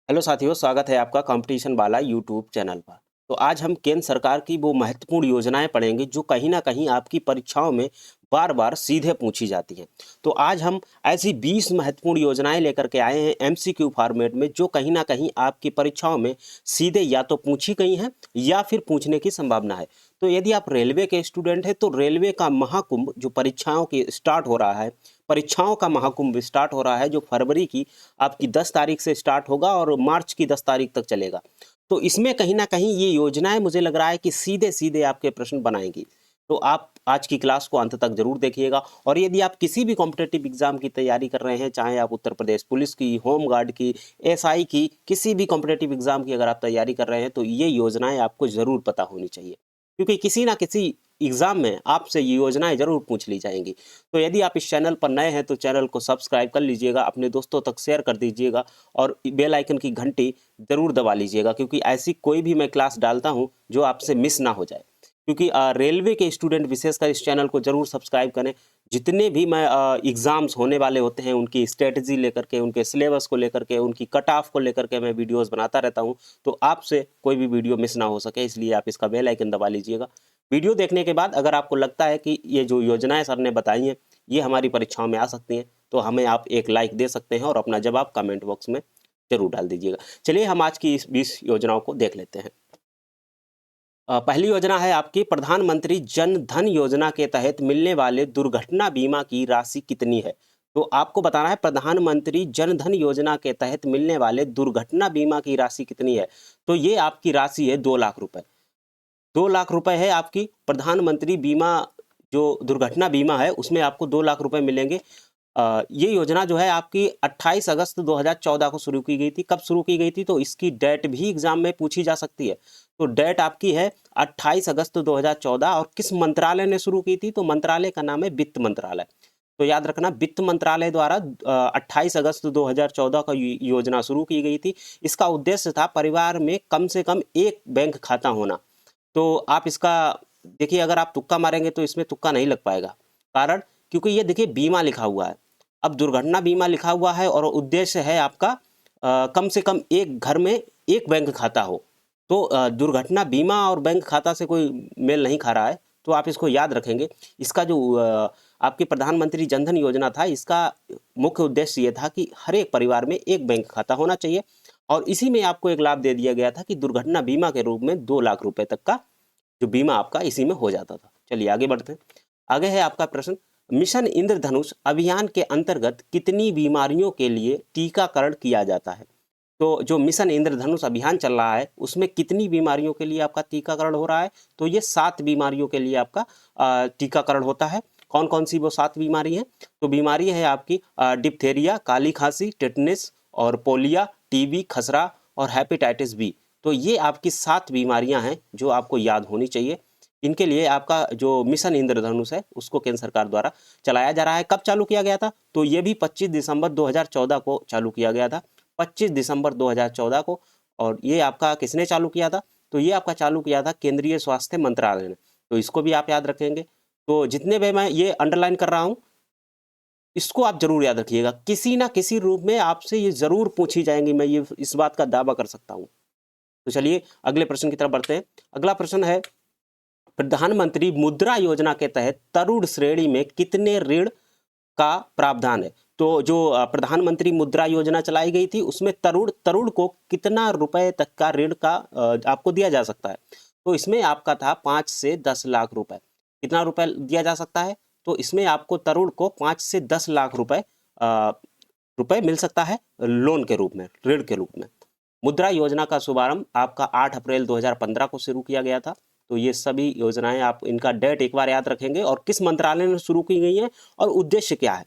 Hello साथियों, स्वागत है आपका कंपटीशन वाला यूट्यूब चैनल पर। तो आज हम केंद्र सरकार की वो महत्वपूर्ण योजनाएं पढ़ेंगे जो कहीं ना कहीं आपकी परीक्षाओं में बार बार सीधे पूछी जाती हैं। तो आज हम ऐसी 20 महत्वपूर्ण योजनाएं लेकर के आए हैं एमसीक्यू फॉर्मेट में, जो कहीं ना कहीं आपकी परीक्षाओं में सीधे या तो पूछी गई हैं या फिर पूछने की संभावना है। तो यदि आप रेलवे के स्टूडेंट हैं तो रेलवे का महाकुंभ जो परीक्षाओं की स्टार्ट हो रहा है, परीक्षाओं का महाकुंभ स्टार्ट हो रहा है, जो फरवरी की आपकी 10 तारीख से स्टार्ट होगा और मार्च की 10 तारीख तक चलेगा। तो इसमें कहीं न कहीं ये योजनाएँ मुझे लग रहा है कि सीधे-सीधे आपके प्रश्न बनाएँगी। तो आप आज की क्लास को अंत तक ज़रूर देखिएगा। और यदि आप किसी भी कॉम्पिटिटिव एग्ज़ाम की तैयारी कर रहे हैं, चाहे आप उत्तर प्रदेश पुलिस की, होम गार्ड की, एसआई की, किसी भी कॉम्पिटिटिव एग्ज़ाम की अगर आप तैयारी कर रहे हैं, तो ये योजनाएँ आपको ज़रूर पता होनी चाहिए। क्योंकि किसी न किसी एग्ज़ाम में आपसे ये योजनाएँ ज़रूर पूछ ली जाएँगी। तो यदि आप इस चैनल पर नए हैं तो चैनल को सब्सक्राइब कर लीजिएगा, अपने दोस्तों तक शेयर कर दीजिएगा और बेल आइकन की घंटी ज़रूर दबा लीजिएगा, क्योंकि ऐसी कोई भी मैं क्लास डालता हूँ जो आपसे मिस ना हो जाए। क्योंकि रेलवे के स्टूडेंट विशेषकर इस चैनल को ज़रूर सब्सक्राइब करें। जितने भी मैं एग्ज़ाम्स होने वाले होते हैं उनकी स्ट्रैटेजी लेकर के, उनके सिलेबस को लेकर के, उनकी कट ऑफ को लेकर के मैं वीडियोज़ बनाता रहता हूँ। तो आपसे कोई भी वीडियो मिस ना हो सके, इसलिए आप इसका बेल आइकन दबा लीजिएगा। वीडियो देखने के बाद अगर आपको लगता है कि ये जो योजनाएँ सर ने बताई हैं ये हमारी परीक्षाओं में आ सकती हैं, तो हमें आप एक लाइक दे सकते हैं और अपना जवाब कमेंट बॉक्स में ज़रूर डाल दीजिएगा। चलिए हम आज की इस 20 योजनाओं को देख लेते हैं। पहली योजना है आपकी प्रधानमंत्री जन धन योजना के तहत मिलने वाले दुर्घटना बीमा की राशि कितनी है? तो आपको बताना है प्रधानमंत्री जन धन योजना के तहत मिलने वाले दुर्घटना बीमा की राशि कितनी है? तो ये आपकी राशि है 2 लाख रुपए। 2 लाख रुपए है आपकी प्रधानमंत्री बीमा, जो दुर्घटना बीमा है उसमें आपको 2 लाख रुपए मिलेंगे। ये योजना जो है आपकी 28 अगस्त 2014 को शुरू की गई थी। कब शुरू की गई थी? तो इसकी डेट भी एग्जाम में पूछी जा सकती है। तो डेट आपकी है 28 अगस्त 2014 और किस मंत्रालय ने शुरू की थी? तो मंत्रालय का नाम है वित्त मंत्रालय। तो याद रखना वित्त मंत्रालय द्वारा 28 अगस्त 2014 का योजना शुरू की गई थी। इसका उद्देश्य था परिवार में कम से कम एक बैंक खाता होना। तो आप इसका देखिए, अगर आप तुक्का मारेंगे तो इसमें तुक्का नहीं लग पाएगा। कारण, क्योंकि ये देखिए बीमा लिखा हुआ है। अब दुर्घटना बीमा लिखा हुआ है और उद्देश्य है आपका कम से कम एक घर में एक बैंक खाता हो। तो दुर्घटना बीमा और बैंक खाता से कोई मेल नहीं खा रहा है, तो आप इसको याद रखेंगे। इसका जो आपकी प्रधानमंत्री जनधन योजना था, इसका मुख्य उद्देश्य ये था कि हर एक परिवार में एक बैंक खाता होना चाहिए और इसी में आपको एक लाभ दे दिया गया था कि दुर्घटना बीमा के रूप में 2 लाख रुपए तक का जो बीमा आपका इसी में हो जाता था। चलिए आगे बढ़ते हैं। आगे है आपका प्रश्न, मिशन इंद्रधनुष अभियान के अंतर्गत कितनी बीमारियों के लिए टीकाकरण किया जाता है? तो जो मिशन इंद्रधनुष अभियान चल रहा है उसमें कितनी बीमारियों के लिए आपका टीकाकरण हो रहा है? तो ये 7 बीमारियों के लिए आपका टीकाकरण होता है। कौन कौन सी वो 7 बीमारी हैं? तो बीमारी है आपकी डिप्थेरिया, काली खांसी, टेटनस और पोलिया, टीबी, खसरा और हेपेटाइटिस बी। तो ये आपकी 7 बीमारियां हैं जो आपको याद होनी चाहिए। इनके लिए आपका जो मिशन इंद्रधनुष है उसको केंद्र सरकार द्वारा चलाया जा रहा है। कब चालू किया गया था? तो ये भी 25 दिसंबर 2014 को चालू किया गया था। 25 दिसंबर 2014 को। और ये आपका किसने चालू किया था? तो ये आपका चालू किया था केंद्रीय स्वास्थ्य मंत्रालय ने। तो इसको भी आप याद रखेंगे। तो जितने भी मैं ये अंडरलाइन कर रहा हूँ, इसको आप जरूर याद रखिएगा। किसी ना किसी रूप में आपसे ये जरूर पूछी जाएंगी, मैं ये इस बात का दावा कर सकता हूँ। तो चलिए अगले प्रश्न की तरफ बढ़ते हैं। अगला प्रश्न है, प्रधानमंत्री मुद्रा योजना के तहत तरुण श्रेणी में कितने ऋण का प्रावधान है? तो जो प्रधानमंत्री मुद्रा योजना चलाई गई थी उसमें तरुण तरुण को कितना रुपए तक का ऋण का आपको दिया जा सकता है? तो इसमें आपका था 5 से 10 लाख रुपए। कितना रुपए दिया जा सकता है? तो इसमें आपको तरुण को 5 से 10 लाख रुपए मिल सकता है लोन के रूप में, ऋण के रूप में। मुद्रा योजना का शुभारंभ आपका 8 अप्रैल 2015 को शुरू किया गया था। तो ये सभी योजनाएं आप इनका डेट एक बार याद रखेंगे और किस मंत्रालय ने शुरू की गई हैं और उद्देश्य क्या है,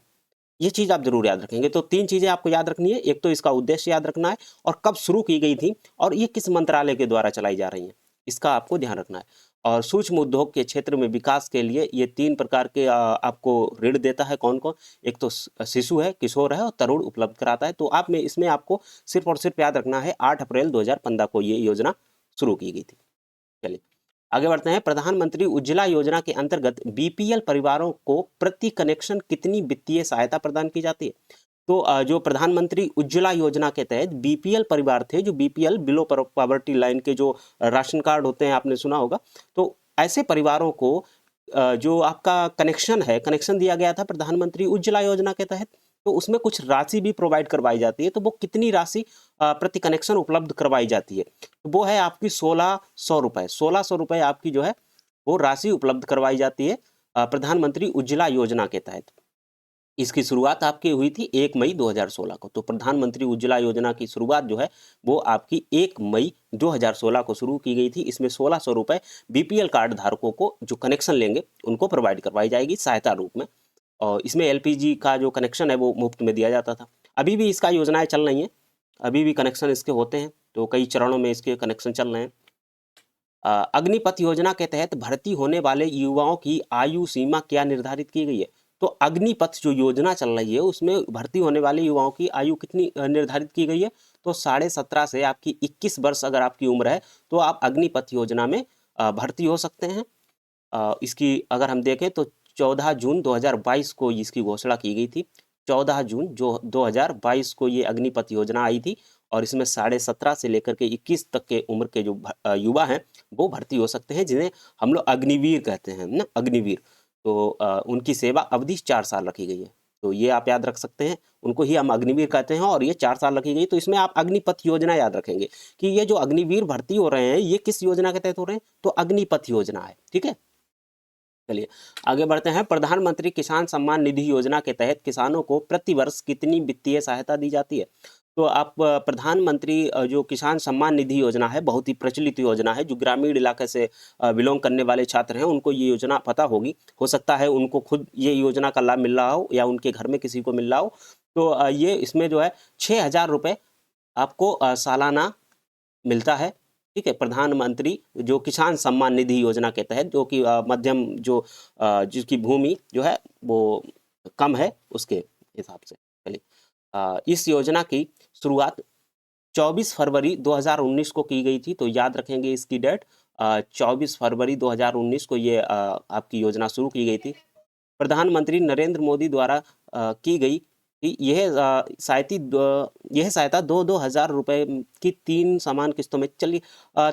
ये चीज आप जरूर याद रखेंगे। तो 3 चीजें आपको याद रखनी है, एक तो इसका उद्देश्य याद रखना है और कब शुरू की गई थी और ये किस मंत्रालय के द्वारा चलाई जा रही है, इसका आपको ध्यान रखना है। और सूक्ष्म उद्योग के क्षेत्र में विकास के लिए ये 3 प्रकार के आपको ऋण देता है। कौन कौन? एक तो शिशु है, किशोर है और तरुण उपलब्ध कराता है। तो आप में इसमें आपको सिर्फ और सिर्फ याद रखना है 8 अप्रैल 2015 को ये योजना शुरू की गई थी। चलिए आगे बढ़ते हैं। प्रधानमंत्री उज्ज्वला योजना के अंतर्गत बीपीएल परिवारों को प्रति कनेक्शन कितनी वित्तीय सहायता प्रदान की जाती है? तो जो प्रधानमंत्री उज्ज्वला योजना के तहत बीपीएल परिवार थे, जो बीपीएल बिलो पॉवर्टी लाइन के जो राशन कार्ड होते हैं, आपने सुना होगा, तो ऐसे परिवारों को जो आपका कनेक्शन दिया गया था प्रधानमंत्री उज्ज्वला योजना के तहत, तो उसमें कुछ राशि भी प्रोवाइड करवाई जाती है। तो वो कितनी राशि प्रति कनेक्शन उपलब्ध करवाई जाती है, तो वो है आपकी 1600 रुपये। 1600 रुपये आपकी जो है वो राशि उपलब्ध करवाई जाती है प्रधानमंत्री उज्ज्वला योजना के तहत। इसकी शुरुआत आपकी हुई थी 1 मई 2016 को। तो प्रधानमंत्री उज्ज्वला योजना की शुरुआत जो है वो आपकी 1 मई 2016 को शुरू की गई थी। इसमें 1600 रुपये बीपीएल कार्ड धारकों को जो कनेक्शन लेंगे उनको प्रोवाइड करवाई जाएगी सहायता रूप में। और इसमें एलपीजी का जो कनेक्शन है वो मुफ्त में दिया जाता था। अभी भी इसका योजनाएं चल रही हैं, अभी भी कनेक्शन इसके होते हैं, तो कई चरणों में इसके कनेक्शन चल रहे हैं। अग्निपथ योजना के तहत भर्ती होने वाले युवाओं की आयु सीमा क्या निर्धारित की गई है? तो अग्निपथ जो योजना चल रही है उसमें भर्ती होने वाले युवाओं की आयु कितनी निर्धारित की गई है? तो 17.5 से आपकी 21 वर्ष अगर आपकी उम्र है तो आप अग्निपथ योजना में भर्ती हो सकते हैं। इसकी अगर हम देखें तो 14 जून 2022 को इसकी घोषणा की गई थी। 14 जून जो 2022 को ये अग्निपथ योजना आई थी और इसमें 17.5 से लेकर के 21 तक के उम्र के जो युवा हैं वो भर्ती हो सकते हैं, जिन्हें हम लोग अग्निवीर कहते हैं ना, अग्निवीर। तो उनकी सेवा अवधि 4 साल रखी गई है, तो ये आप याद रख सकते हैं, उनको ही हम अग्निवीर कहते हैं और ये 4 साल रखी गई। तो इसमें आप अग्निपथ योजना याद रखेंगे कि ये जो अग्निवीर भर्ती हो रहे हैं ये किस योजना के तहत हो रहे हैं, तो अग्निपथ योजना है। ठीक है, चलिए आगे बढ़ते हैं। प्रधानमंत्री किसान सम्मान निधि योजना के तहत किसानों को प्रति वर्ष कितनी वित्तीय सहायता दी जाती है? तो आप प्रधानमंत्री जो किसान सम्मान निधि योजना है बहुत ही प्रचलित योजना है। जो ग्रामीण इलाके से बिलोंग करने वाले छात्र हैं उनको ये योजना पता होगी, हो सकता है उनको खुद ये योजना का लाभ मिल रहा हो या उनके घर में किसी को मिल रहा हो। तो ये इसमें जो है 6000 रुपये आपको सालाना मिलता है। ठीक है, प्रधानमंत्री जो किसान सम्मान निधि योजना के तहत, जो कि मध्यम जो जिसकी भूमि जो है वो कम है उसके हिसाब से। चलिए इस योजना की शुरुआत 24 फरवरी 2019 को की गई थी, तो याद रखेंगे इसकी डेट। 24 फरवरी 2019 को ये आपकी योजना शुरू की गई थी। प्रधानमंत्री नरेंद्र मोदी द्वारा की गई यह सहायता 2-2 हज़ार रुपये की 3 समान किस्तों में। चलिए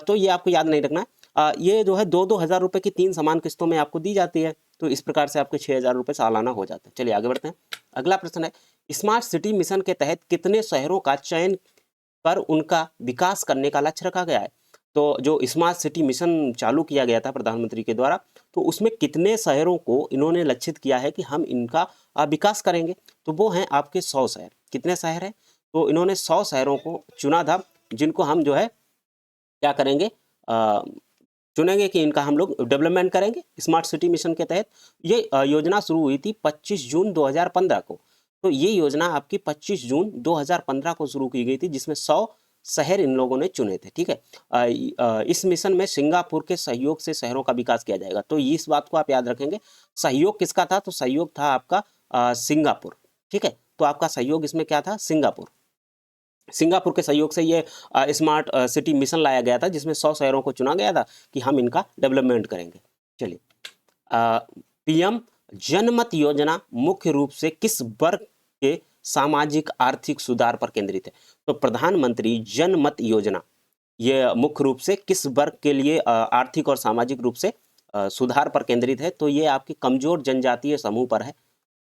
तो ये आपको याद नहीं रखना है, ये जो है 2-2 हज़ार रुपये की 3 समान किस्तों में आपको दी जाती है। तो इस प्रकार से आपके 6000 रुपये सालाना हो जाते हैं। चलिए आगे बढ़ते हैं। अगला प्रश्न है, स्मार्ट सिटी मिशन के तहत कितने शहरों का चयन कर उनका विकास करने का लक्ष्य रखा गया है? तो जो स्मार्ट सिटी मिशन चालू किया गया था प्रधानमंत्री के द्वारा, तो उसमें कितने शहरों को इन्होंने लक्षित किया है कि हम इनका विकास करेंगे? तो वो हैं आपके 100 शहर। कितने शहर हैं? तो इन्होंने 100 शहरों को चुना था, जिनको हम जो है क्या करेंगे, चुनेंगे कि इनका हम लोग डेवलपमेंट करेंगे स्मार्ट सिटी मिशन के तहत। ये योजना शुरू हुई थी 25 जून 2015 को। तो ये योजना आपकी 25 जून 2015 को शुरू की गई थी, जिसमें 100 शहर इन लोगों ने चुने थे। ठीक है, इस मिशन में सिंगापुर के सहयोग से शहरों का विकास किया जाएगा। तो इस बात को आप याद रखेंगे। सहयोग किसका था? तो सहयोग था आपका सिंगापुर। ठीक है, तो आपका सहयोग इसमें क्या था? सिंगापुर। सिंगापुर के सहयोग से ये स्मार्ट सिटी मिशन लाया गया था, जिसमें 100 शहरों को चुना गया था कि हम इनका डेवलपमेंट करेंगे। चलिए पीएम जनमत योजना मुख्य रूप से किस वर्ग के सामाजिक आर्थिक सुधार पर केंद्रित है? तो प्रधानमंत्री जनमत योजना ये मुख्य रूप से किस वर्ग के लिए आर्थिक और सामाजिक रूप से सुधार पर केंद्रित है? तो ये आपकी कमजोर जनजातीय समूह पर है।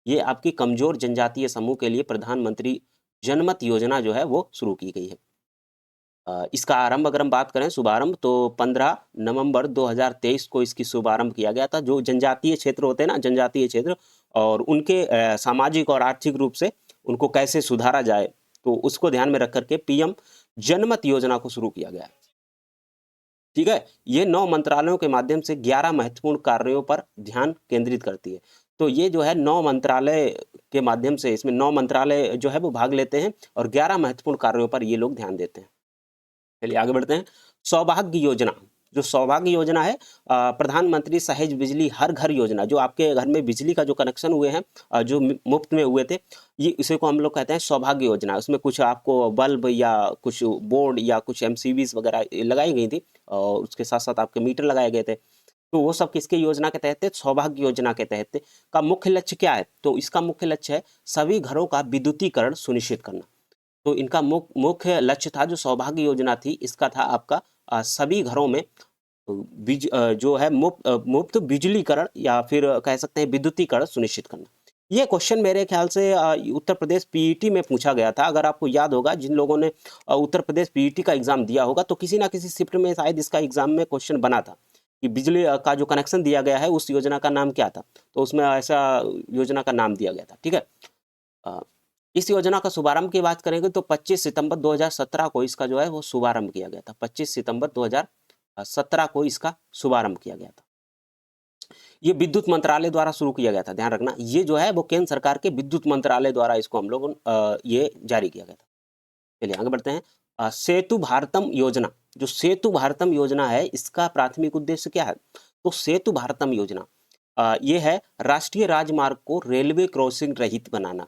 ये आपकी कमजोर जनजातीय समूह के लिए प्रधानमंत्री जनमत योजना जो है वो शुरू की गई है। इसका आरंभ अगर हम बात करें, शुभारंभ, तो 15 नवंबर 2023 को इसकी शुभारंभ किया गया था। जो जनजातीय क्षेत्र होते हैं ना, जनजातीय क्षेत्र, और उनके सामाजिक और आर्थिक रूप से उनको कैसे सुधारा जाए, तो उसको ध्यान में रख करके पीएम जनमत योजना को शुरू किया गया है। ठीक है, ये 9 मंत्रालयों के माध्यम से 11 महत्वपूर्ण कार्यों पर ध्यान केंद्रित करती है। तो ये जो है 9 मंत्रालय के माध्यम से, इसमें 9 मंत्रालय जो है वो भाग लेते हैं और 11 महत्वपूर्ण कार्यों पर ये लोग ध्यान देते हैं। चलिए आगे बढ़ते हैं। सौभाग्य योजना, जो सौभाग्य योजना है, प्रधानमंत्री सहज बिजली हर घर योजना, जो आपके घर में बिजली का जो कनेक्शन हुए हैं, जो मुफ्त में हुए थे, ये इसे को हम लोग कहते हैं सौभाग्य योजना। उसमें कुछ आपको बल्ब या कुछ बोर्ड या कुछ एमसीबीज वगैरह लगाई गई थी और उसके साथ साथ आपके मीटर लगाए गए थे। तो वो सब किसके योजना के तहत है? सौभाग्य योजना के तहत है। का मुख्य लक्ष्य क्या है? तो इसका मुख्य लक्ष्य है सभी घरों का विद्युतीकरण सुनिश्चित करना। तो इनका मुख्य लक्ष्य था, जो सौभाग्य योजना थी, इसका था आपका सभी घरों में जो है मुफ्त बिजलीकरण या फिर कह सकते हैं विद्युतीकरण सुनिश्चित करना। ये क्वेश्चन मेरे ख्याल से उत्तर प्रदेश पीईटी में पूछा गया था। अगर आपको याद होगा, जिन लोगों ने उत्तर प्रदेश पीईटी का एग्जाम दिया होगा, तो किसी ना किसी शिफ्ट में शायद इसका एग्जाम में क्वेश्चन बना था कि बिजली का जो कनेक्शन दिया गया है उस योजना का नाम क्या था। तो उसमें ऐसा योजना का नाम दिया गया था। ठीक है, इस योजना का शुभारंभ की बात करेंगे तो 25 सितंबर 2017 को इसका जो है वो शुभारंभ किया गया था। 25 सितंबर 2017 को इसका शुभारंभ किया गया था। ये विद्युत मंत्रालय द्वारा शुरू किया गया था, ध्यान रखना। ये जो है वो केंद्र सरकार के विद्युत मंत्रालय द्वारा इसको हम लोग ये जारी किया गया था। चलिए आगे बढ़ते हैं। सेतु भारतम योजना, जो सेतु भारतम योजना है, इसका प्राथमिक उद्देश्य क्या है? तो सेतु भारतम योजना ये है राष्ट्रीय राजमार्ग को रेलवे क्रॉसिंग रहित बनाना।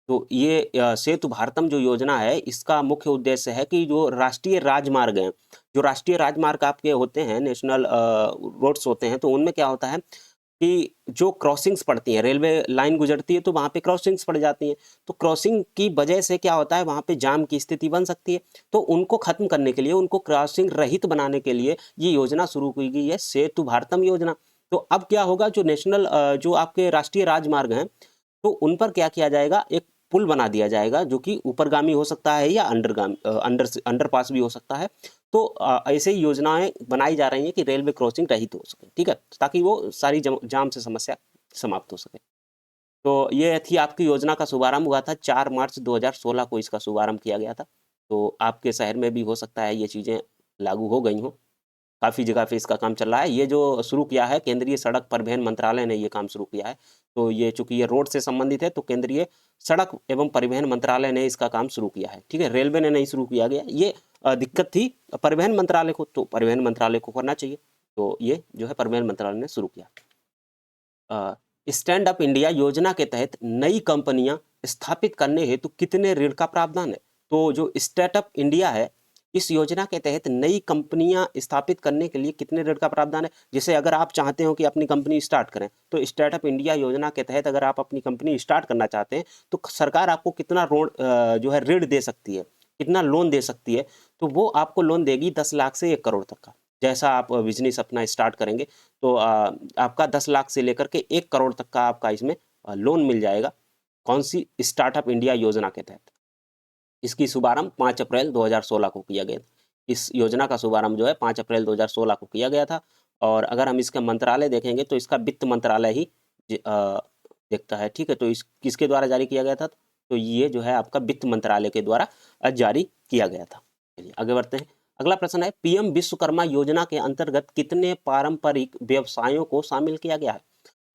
तो ये सेतु भारतम जो योजना है, इसका मुख्य उद्देश्य है कि जो राष्ट्रीय राजमार्ग हैं, जो राष्ट्रीय राजमार्ग आपके होते हैं, नेशनल रोड्स होते हैं, तो उनमें क्या होता है कि जो क्रॉसिंग्स पड़ती हैं, रेलवे लाइन गुजरती है तो वहाँ पे क्रॉसिंग्स पड़ जाती हैं। तो क्रॉसिंग की वजह से क्या होता है, वहाँ पे जाम की स्थिति बन सकती है। तो उनको खत्म करने के लिए, उनको क्रॉसिंग रहित बनाने के लिए ये योजना शुरू की गई है, सेतु भारतम योजना। तो अब क्या होगा, जो नेशनल जो आपके राष्ट्रीय राजमार्ग हैं, तो उन पर क्या किया जाएगा, एक पुल बना दिया जाएगा, जो कि ऊपरगामी हो सकता है या अंडरपास भी हो सकता है। तो ऐसे ही योजनाएं बनाई जा रही हैं कि रेलवे क्रॉसिंग रहित हो सके। ठीक है, ताकि वो सारी जाम से समस्या समाप्त हो सके। तो ये थी आपकी योजना का शुभारंभ हुआ था 4 मार्च 2016 को इसका शुभारंभ किया गया था। तो आपके शहर में भी हो सकता है ये चीज़ें लागू हो गई हों। काफ़ी जगह पे इसका काम चल रहा है। ये जो शुरू किया है केंद्रीय सड़क परिवहन मंत्रालय ने ये काम शुरू किया है। तो ये चूँकि ये रोड से संबंधित है, तो केंद्रीय सड़क एवं परिवहन मंत्रालय ने इसका काम शुरू किया है। ठीक है, रेलवे ने नहीं शुरू किया गया। ये दिक्कत थी परिवहन मंत्रालय को, तो परिवहन मंत्रालय को करना चाहिए। तो ये जो है परिवहन मंत्रालय ने शुरू किया। स्टैंड अप इंडिया योजना के तहत नई कंपनियां स्थापित करने हेतु कितने ऋण का प्रावधान है? तो जो स्टार्टअप इंडिया है, इस योजना के तहत नई कंपनियां स्थापित करने के लिए कितने ऋण का प्रावधान है? जैसे अगर आप चाहते हो कि अपनी कंपनी स्टार्ट करें, तो स्टार्टअप इंडिया योजना के तहत अगर आप अपनी कंपनी स्टार्ट करना चाहते हैं, तो सरकार आपको कितना जो है ऋण दे सकती है, कितना लोन दे सकती है? तो वो आपको लोन देगी 10 लाख से 1 करोड़ तक का। जैसा आप बिजनेस अपना स्टार्ट करेंगे, तो आपका 10 लाख से लेकर के 1 करोड़ तक का आपका इसमें लोन मिल जाएगा। कौन सी? स्टार्टअप इंडिया योजना के तहत। इसकी शुभारंभ 5 अप्रैल 2016 को किया गया। इस योजना का शुभारंभ जो है 5 अप्रैल 2016 को किया गया था। और अगर हम इसका मंत्रालय देखेंगे तो इसका वित्त मंत्रालय ही देखता है। ठीक है, तो इस किसके द्वारा जारी किया गया था? तो ये जो है आपका वित्त मंत्रालय के द्वारा जारी किया गया था। चलिए आगे बढ़ते हैं। अगला प्रश्न है, पीएम विश्वकर्मा योजना के अंतर्गत कितने पारंपरिक व्यवसायों को शामिल किया गया है?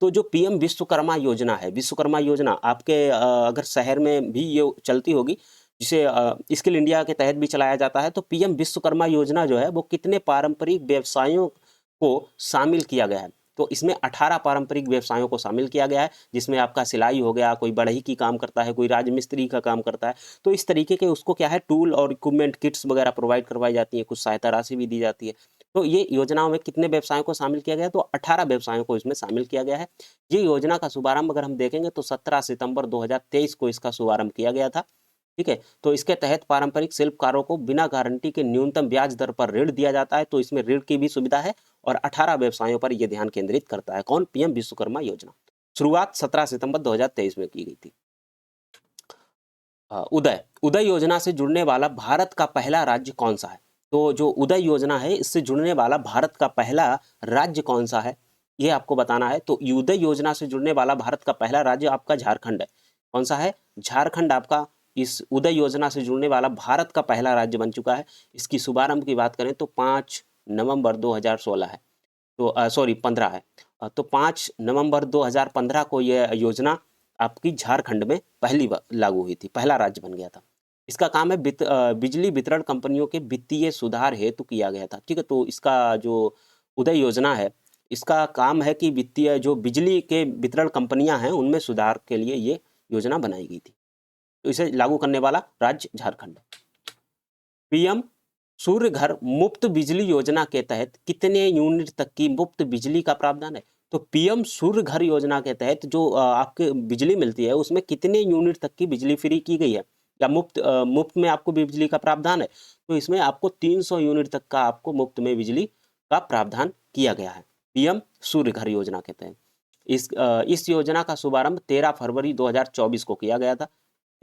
तो जो पीएम विश्वकर्मा योजना है, विश्वकर्मा योजना आपके अगर शहर में भी ये चलती होगी, जिसे स्किल इंडिया के तहत भी चलाया जाता है। तो पीएम विश्वकर्मा योजना जो है वो कितने पारंपरिक व्यवसायों को शामिल किया गया है? तो इसमें 18 पारंपरिक व्यवसायों को शामिल किया गया है, जिसमें आपका सिलाई हो गया, कोई बढ़ई की काम करता है, कोई राजमिस्त्री का काम करता है। तो इस तरीके के उसको क्या है, टूल और इक्विपमेंट किट्स वगैरह प्रोवाइड करवाई जाती है, कुछ सहायता राशि भी दी जाती है। तो ये योजनाओं में कितने व्यवसायों को शामिल किया गया है? तो 18 व्यवसायों को इसमें शामिल किया गया है। ये योजना का शुभारंभ अगर हम देखेंगे तो 17 सितंबर 2023 को इसका शुभारंभ किया गया था। ठीक है, तो इसके तहत पारंपरिक शिल्पकारों को बिना गारंटी के न्यूनतम ब्याज दर पर ऋण दिया जाता है। तो इसमें ऋण की भी सुविधा है और 18 व्यवसायों पर यह ध्यान केंद्रित करता है। कौन? पीएम विश्वकर्मा योजना। शुरुआत 17 सितंबर 2023 में की गई थी। उदय उदय योजना से जुड़ने वाला भारत का पहला राज्य कौन सा है? तो जो उदय योजना है, इससे जुड़ने वाला भारत का पहला राज्य कौन सा है, ये आपको बताना है। तो उदय योजना से जुड़ने वाला भारत का पहला राज्य आपका झारखंड है। कौन सा है? झारखंड आपका इस उदय योजना से जुड़ने वाला भारत का पहला राज्य बन चुका है। इसकी शुभारंभ की बात करें तो 5 नवंबर 2016 है। तो सॉरी 15 है। तो 5 नवंबर 2015 को यह योजना आपकी झारखंड में पहली बार लागू हुई थी, पहला राज्य बन गया था। इसका काम है बिजली वितरण कंपनियों के वित्तीय सुधार हेतु किया गया था। ठीक है, तो इसका जो उदय योजना है, इसका काम है कि वित्तीय जो बिजली के वितरण कंपनियां हैं उनमें सुधार के लिए ये योजना बनाई गई थी। तो इसे लागू करने वाला राज्य झारखंड। पीएम सूर्य घर मुफ्त बिजली योजना के तहत कितने यूनिट तक की मुफ्त बिजली का प्रावधान है? तो पीएम सूर्य घर योजना के तहत जो आपके बिजली मिलती है उसमें कितने यूनिट तक की बिजली फ्री की गई है या मुफ्त में आपको बिजली का प्रावधान है? तो इसमें आपको 300 यूनिट तक का आपको मुफ्त में बिजली का प्रावधान किया गया है पीएम सूर्य घर योजना के तहत। इस योजना का शुभारंभ 13 फरवरी 2024 को किया गया था।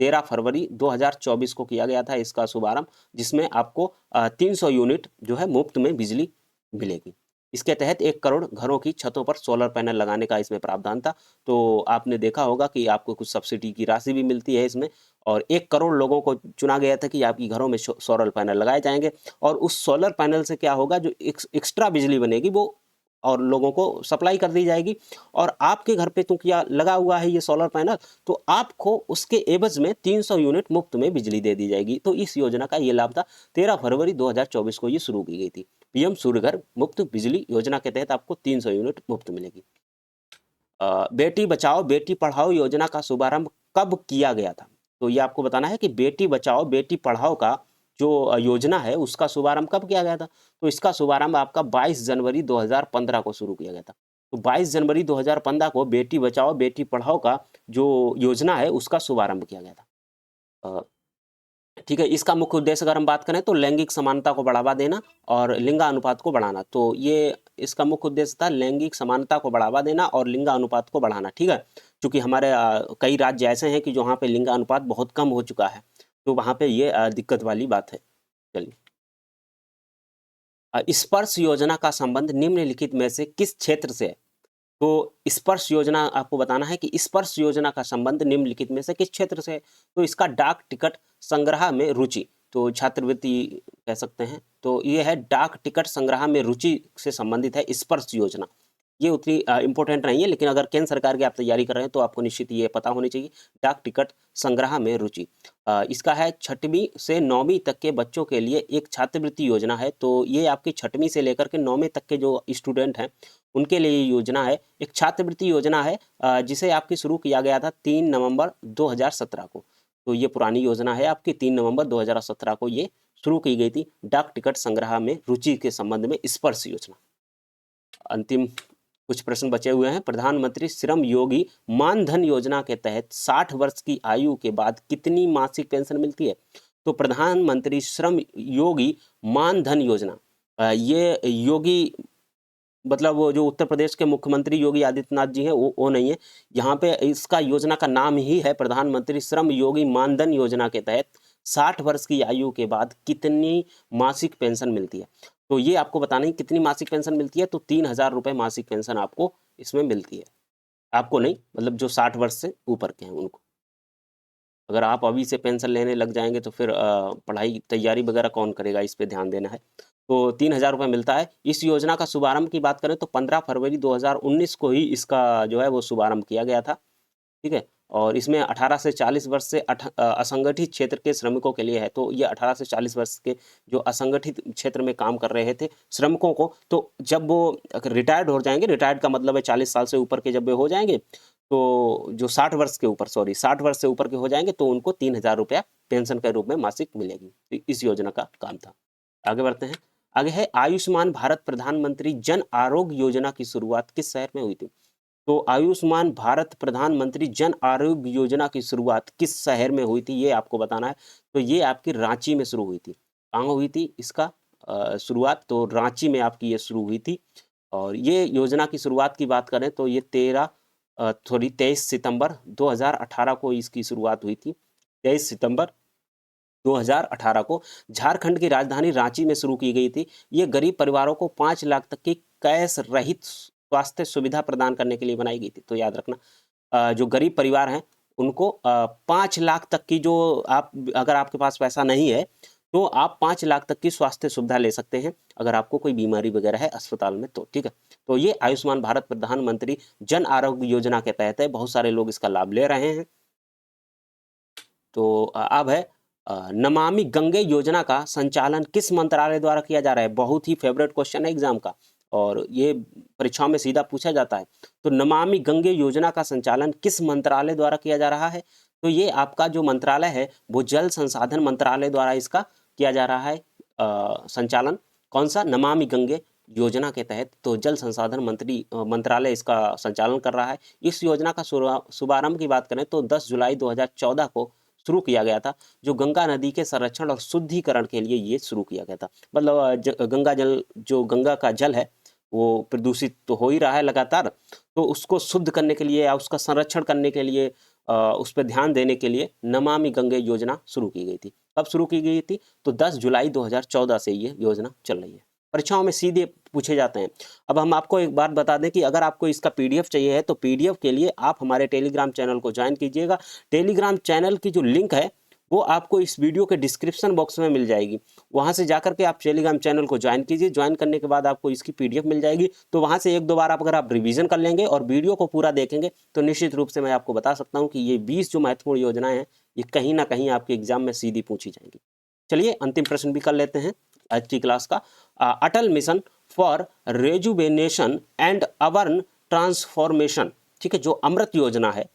13 फरवरी 2024 को किया गया था इसका शुभारंभ, जिसमें आपको 300 यूनिट जो है मुफ्त में बिजली मिलेगी। इसके तहत 1 करोड़ घरों की छतों पर सोलर पैनल लगाने का इसमें प्रावधान था। तो आपने देखा होगा कि आपको कुछ सब्सिडी की राशि भी मिलती है इसमें, और 1 करोड़ लोगों को चुना गया था कि आपकी घरों में सोलर पैनल लगाए जाएंगे, और उस सोलर पैनल से क्या होगा, जो एक्स्ट्रा बिजली बनेगी वो और लोगों को सप्लाई कर दी जाएगी। और आपके घर पे क्योंकि लगा हुआ है ये सोलर पैनल, तो आपको उसके एवज में 300 यूनिट मुफ्त में बिजली दे दी जाएगी। तो इस योजना का ये लाभ था। 13 फरवरी 2024 को ये शुरू की गई थी। पीएम सूर्य घर मुफ्त बिजली योजना के तहत आपको 300 यूनिट मुफ्त मिलेगी। बेटी बचाओ बेटी पढ़ाओ योजना का शुभारंभ कब किया गया था? तो ये आपको बताना है कि बेटी बचाओ बेटी पढ़ाओ का जो योजना है उसका शुभारंभ कब किया गया था? तो इसका शुभारंभ आपका 22 जनवरी 2015 को शुरू किया गया था। तो 22 जनवरी 2015 को बेटी बचाओ बेटी पढ़ाओ का जो योजना है उसका शुभारंभ किया गया था। ठीक है, इसका मुख्य उद्देश्य अगर हम बात करें तो लैंगिक समानता को बढ़ावा देना और लिंगानुपात को बढ़ाना। तो ये इसका मुख्य उद्देश्य था, लैंगिक समानता को बढ़ावा देना और लिंगानुपात को बढ़ाना। ठीक है, क्योंकि हमारे कई राज्य ऐसे हैं कि जहाँ पे लिंगानुपात बहुत कम हो चुका है, तो वहाँ पे ये दिक्कत वाली बात है। चलिए, स्पर्श योजना का संबंध निम्नलिखित में से किस क्षेत्र से है? तो स्पर्श योजना आपको बताना है कि स्पर्श योजना का संबंध निम्नलिखित में से किस क्षेत्र से है? तो इसका डाक टिकट संग्रह में रुचि, तो छात्रवृत्ति कह सकते हैं। तो ये है डाक टिकट संग्रह में रुचि से संबंधित है स्पर्श योजना। ये उतनी इंपॉर्टेंट नहीं है, लेकिन अगर केंद्र सरकार की आप तैयारी कर रहे हैं तो आपको निश्चित ये पता होनी चाहिए। डाक टिकट संग्रह में रुचि, इसका है 6वीं से 9वीं तक के बच्चों के लिए एक छात्रवृत्ति योजना है। तो ये आपकी 6वीं से लेकर के 9वीं तक के जो स्टूडेंट हैं उनके लिए ये योजना है, एक छात्रवृत्ति योजना है, जिसे आपकी शुरू किया गया था 3 नवंबर 2017 को। तो ये पुरानी योजना है आपकी, 3 नवंबर 2017 को ये शुरू की गई थी, डाक टिकट संग्रह में रुचि के संबंध में स्पर्श योजना। अंतिम कुछ प्रश्न बचे हुए हैं। प्रधानमंत्री श्रम योगी मानधन योजना के तहत 60 वर्ष की आयु के बाद कितनी मासिक पेंशन मिलती है? तो प्रधानमंत्री श्रम योगी मानधन योजना, ये योगी मतलब वो जो उत्तर प्रदेश के मुख्यमंत्री योगी आदित्यनाथ जी हैं वो नहीं है। यहाँ पे इसका योजना का नाम ही है प्रधानमंत्री श्रम योगी मानधन योजना के तहत 60 वर्ष की आयु के बाद कितनी मासिक पेंशन मिलती है। तो ये आपको बताना है कितनी मासिक पेंशन मिलती है। तो 3000 रुपये मासिक पेंशन आपको इसमें मिलती है। आपको नहीं, मतलब जो 60 वर्ष से ऊपर के हैं उनको। अगर आप अभी से पेंशन लेने लग जाएंगे तो फिर पढ़ाई तैयारी वगैरह कौन करेगा, इस पे ध्यान देना है। तो 3000 रुपये मिलता है। इस योजना का शुभारंभ की बात करें तो 15 फरवरी 2019 को ही इसका जो है वो शुभारंभ किया गया था। ठीक है, और इसमें 18 से 40 वर्ष से असंगठित क्षेत्र के श्रमिकों के लिए है। तो ये 18 से 40 वर्ष के जो असंगठित क्षेत्र में काम कर रहे थे श्रमिकों को, तो जब वो रिटायर्ड हो जाएंगे, रिटायर्ड का मतलब है 40 साल से ऊपर के जब वे हो जाएंगे, तो जो 60 वर्ष के ऊपर 60 वर्ष से ऊपर के हो जाएंगे तो उनको 3000 रुपया पेंशन के रूप में मासिक मिलेगी। तो इस योजना का काम था। आगे बढ़ते हैं। आगे है आयुष्मान भारत प्रधानमंत्री जन आरोग्य योजना की शुरुआत किस शहर में हुई थी? तो आयुष्मान भारत प्रधानमंत्री जन आरोग्य योजना की शुरुआत किस शहर में हुई थी, ये आपको बताना है। तो ये आपकी रांची में शुरू हुई थी। कहाँ हुई थी इसका शुरुआत? तो रांची में आपकी ये शुरू हुई थी। और ये योजना की शुरुआत की बात करें तो ये 23 सितंबर 2018 को इसकी शुरुआत हुई थी। 23 सितंबर 2018 को झारखंड की राजधानी रांची में शुरू की गई थी। ये गरीब परिवारों को 5 लाख तक की कैश रहित स्वास्थ्य सुविधा प्रदान करने के लिए बनाई गई थी। तो याद रखना, जो गरीब परिवार हैं उनको 5 लाख तक की, जो आप अगर आपके पास पैसा नहीं है तो आप 5 लाख तक की स्वास्थ्य सुविधा ले सकते हैं अगर आपको कोई बीमारी वगैरह है अस्पताल में। तो ठीक है, तो ये आयुष्मान भारत प्रधानमंत्री जन आरोग्य योजना के तहत है। बहुत सारे लोग इसका लाभ ले रहे हैं। तो अब है नमामि गंगे योजना का संचालन किस मंत्रालय द्वारा किया जा रहा है? बहुत ही फेवरेट क्वेश्चन है एग्जाम का, और ये परीक्षाओं में सीधा पूछा जाता है। तो नमामि गंगे योजना का संचालन किस मंत्रालय द्वारा किया जा रहा है? तो ये आपका जो मंत्रालय है वो जल संसाधन मंत्रालय द्वारा इसका किया जा रहा है। संचालन कौन सा, नमामि गंगे योजना के तहत। तो जल संसाधन मंत्रालय इसका संचालन कर रहा है। इस योजना का शुभारंभ की बात करें तो 10 जुलाई 2014 को शुरू किया गया था, जो गंगा नदी के संरक्षण और शुद्धिकरण के लिए ये शुरू किया गया था। मतलब गंगा जल, जो गंगा का जल है वो प्रदूषित तो हो ही रहा है लगातार, तो उसको शुद्ध करने के लिए या उसका संरक्षण करने के लिए उस पर ध्यान देने के लिए नमामि गंगे योजना शुरू की गई थी। कब शुरू की गई थी? तो 10 जुलाई 2014 से ये योजना चल रही है। परीक्षाओं में सीधे पूछे जाते हैं। अब हम आपको एक बात बता दें कि अगर आपको इसका पीडीएफ चाहिए है तो पीडीएफ के लिए आप हमारे टेलीग्राम चैनल को ज्वाइन कीजिएगा। टेलीग्राम चैनल की जो लिंक है वो आपको इस वीडियो के डिस्क्रिप्शन बॉक्स में मिल जाएगी। वहां से जाकर के आप टेलीग्राम चैनल को ज्वाइन कीजिए। ज्वाइन करने के बाद आपको इसकी पीडीएफ मिल जाएगी। तो वहां से एक दो बार अगर आप रिवीजन कर लेंगे और वीडियो को पूरा देखेंगे तो निश्चित रूप से मैं आपको बता सकता हूँ कि ये 20 जो महत्वपूर्ण योजनाएं हैं ये कहीं ना कहीं आपके एग्जाम में सीधी पूछी जाएंगी। चलिए अंतिम प्रश्न भी कर लेते हैं आज की क्लास का। Atal mission for rejuvenation and urban transformation, ठीक है, जो अमृत योजना है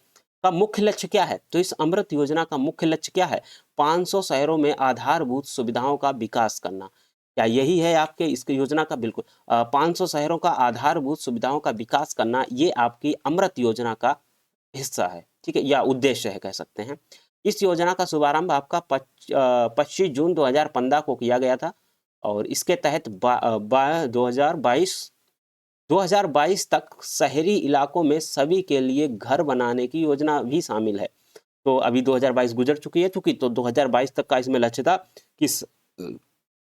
का मुख्य लक्ष्य क्या है? तो इस अमृत योजना का मुख्य लक्ष्य क्या है? 500 शहरों में आधारभूत सुविधाओं का विकास करना। क्या यही है आपके इस योजना का? बिल्कुल। 500 शहरों का आधारभूत सुविधाओं का विकास करना ये आपकी अमृत योजना का हिस्सा है, ठीक है, या उद्देश्य है कह सकते हैं। इस योजना का शुभारंभ आपका 25 जून 2015 को किया गया था और इसके तहत 2022 तक शहरी इलाकों में सभी के लिए घर बनाने की योजना भी शामिल है। तो अभी 2022 गुजर चुकी है चूंकि, तो 2022 तक का इसमें लक्ष्य था कि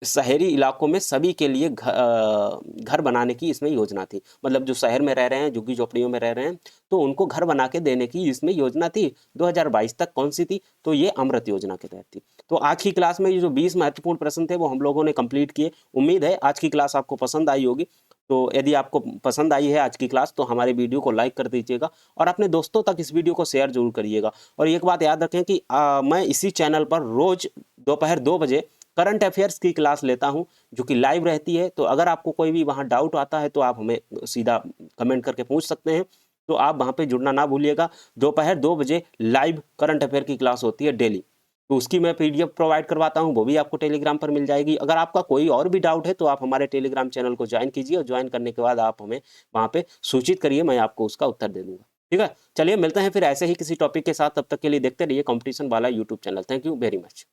शहरी इलाकों में सभी के लिए घर बनाने की इसमें योजना थी। मतलब जो शहर में रह रहे हैं, झुग्गी झोपड़ियों में रह रहे हैं, तो उनको घर बना के देने की इसमें योजना थी। 2022 तक कौन सी थी? तो ये अमृत योजना के तहत थी। तो आज की क्लास में ये जो 20 महत्वपूर्ण प्रश्न थे वो हम लोगों ने कंप्लीट किए। उम्मीद है आज की क्लास आपको पसंद आई होगी। तो यदि आपको पसंद आई है आज की क्लास तो हमारे वीडियो को लाइक कर दीजिएगा और अपने दोस्तों तक इस वीडियो को शेयर जरूर करिएगा। और एक बात याद रखें कि मैं इसी चैनल पर रोज दोपहर 2 बजे करंट अफेयर्स की क्लास लेता हूं जो कि लाइव रहती है। तो अगर आपको कोई भी वहां डाउट आता है तो आप हमें सीधा कमेंट करके पूछ सकते हैं। तो आप वहां पे जुड़ना ना भूलिएगा। दोपहर 2 बजे लाइव करंट अफेयर की क्लास होती है डेली। तो उसकी मैं पीडीएफ प्रोवाइड करवाता हूं, वो भी आपको टेलीग्राम पर मिल जाएगी। अगर आपका कोई और भी डाउट है तो आप हमारे टेलीग्राम चैनल को ज्वाइन कीजिए और ज्वाइन करने के बाद आप हमें वहां पे सूचित करिए, मैं आपको उसका उत्तर दे दूंगा। ठीक है, चलिए मिलते हैं फिर ऐसे ही किसी टॉपिक के साथ। तब तक के लिए देखते रहिए कंपटीशन वाला YouTube channel. Thank you very much.